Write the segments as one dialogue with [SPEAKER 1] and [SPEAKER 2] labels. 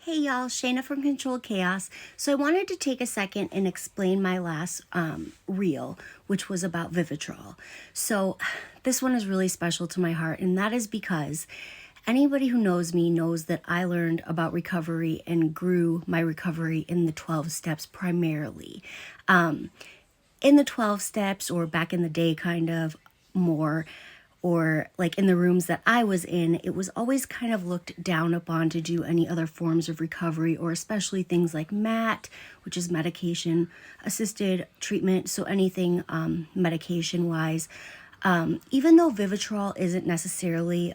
[SPEAKER 1] Hey y'all, Shana from Controlled Chaos. So I wanted to take a second and explain my last reel, which was about Vivitrol. So this one is really special to my heart, and that is because anybody who knows me knows that I learned about recovery and grew my recovery in the 12 steps primarily. In the 12 steps, or back in the day, kind of more, or like in the rooms that I was in, it was always kind of looked down upon to do any other forms of recovery, or especially things like MAT, which is medication assisted treatment. So anything medication wise. Even though Vivitrol isn't necessarily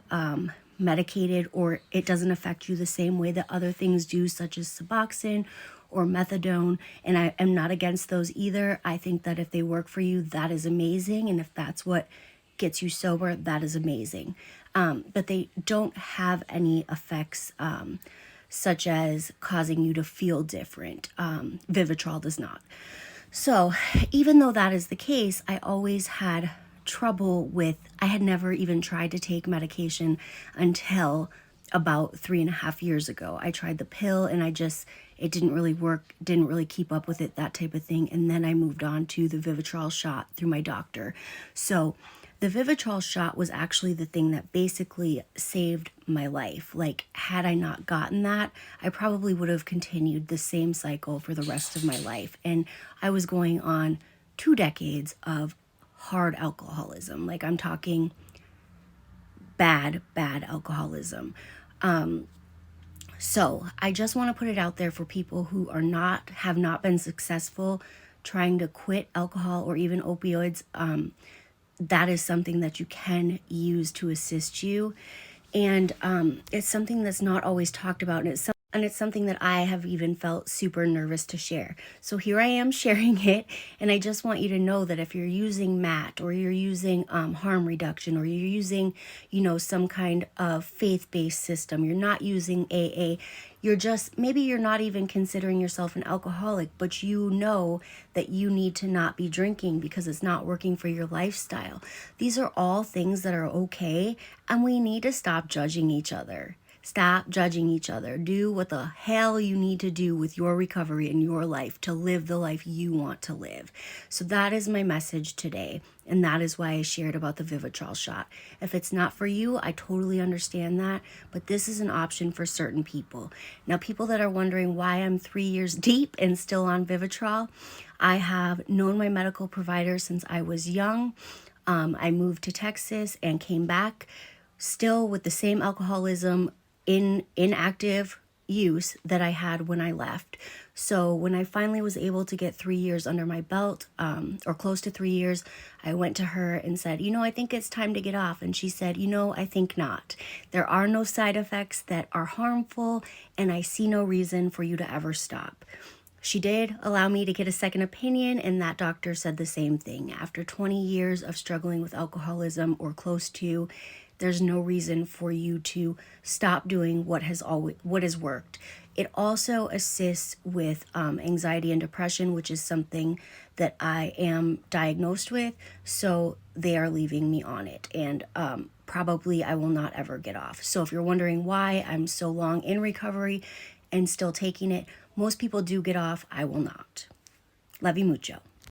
[SPEAKER 1] medicated, or it doesn't affect you the same way that other things do, such as Suboxone or methadone, and I am not against those either. I think that if they work for you, that is amazing, and if that's what gets you sober, that is amazing. But they don't have any effects such as causing you to feel different. Vivitrol does not. So even though that is the case, I always had trouble with, I had never even tried to take medication until about 3.5 years ago. I tried the pill and it didn't really work, didn't really keep up with it, that type of thing. And then I moved on to the Vivitrol shot through my doctor. So the Vivitrol shot was actually the thing that basically saved my life. Like, had I not gotten that, I probably would have continued the same cycle for the rest of my life. And I was going on 2 decades of hard alcoholism. Like, I'm talking bad alcoholism. So I just want to put it out there for people who have not been successful trying to quit alcohol or even opioids. That is something that you can use to assist you. And it's something that's not always talked about. And it's something that I have even felt super nervous to share. So here I am sharing it. And I just want you to know that if you're using MAT, or you're using harm reduction, or you're using, some kind of faith-based system, you're not using AA, maybe you're not even considering yourself an alcoholic, but you know that you need to not be drinking because it's not working for your lifestyle. These are all things that are okay, and we need to stop judging each other. Stop judging each other. Do what the hell you need to do with your recovery in your life to live the life you want to live. So that is my message today. And that is why I shared about the Vivitrol shot. If it's not for you, I totally understand that. But this is an option for certain people. Now, people that are wondering why I'm 3 years deep and still on Vivitrol, I have known my medical provider since I was young. I moved to Texas and came back still with the same alcoholism in inactive use that I had when I left. So when I finally was able to get 3 years under my belt, or close to 3 years, I went to her and said, I think it's time to get off. And she said, I think not. There are no side effects that are harmful, and I see no reason for you to ever stop. She did allow me to get a second opinion, and that doctor said the same thing. After 20 years of struggling with alcoholism, or close to, there's no reason for you to stop doing what has worked. It also assists with anxiety and depression, which is something that I am diagnosed with. So they are leaving me on it, and probably I will not ever get off. So if you're wondering why I'm so long in recovery and still taking it, most people do get off. I will not. Love you mucho.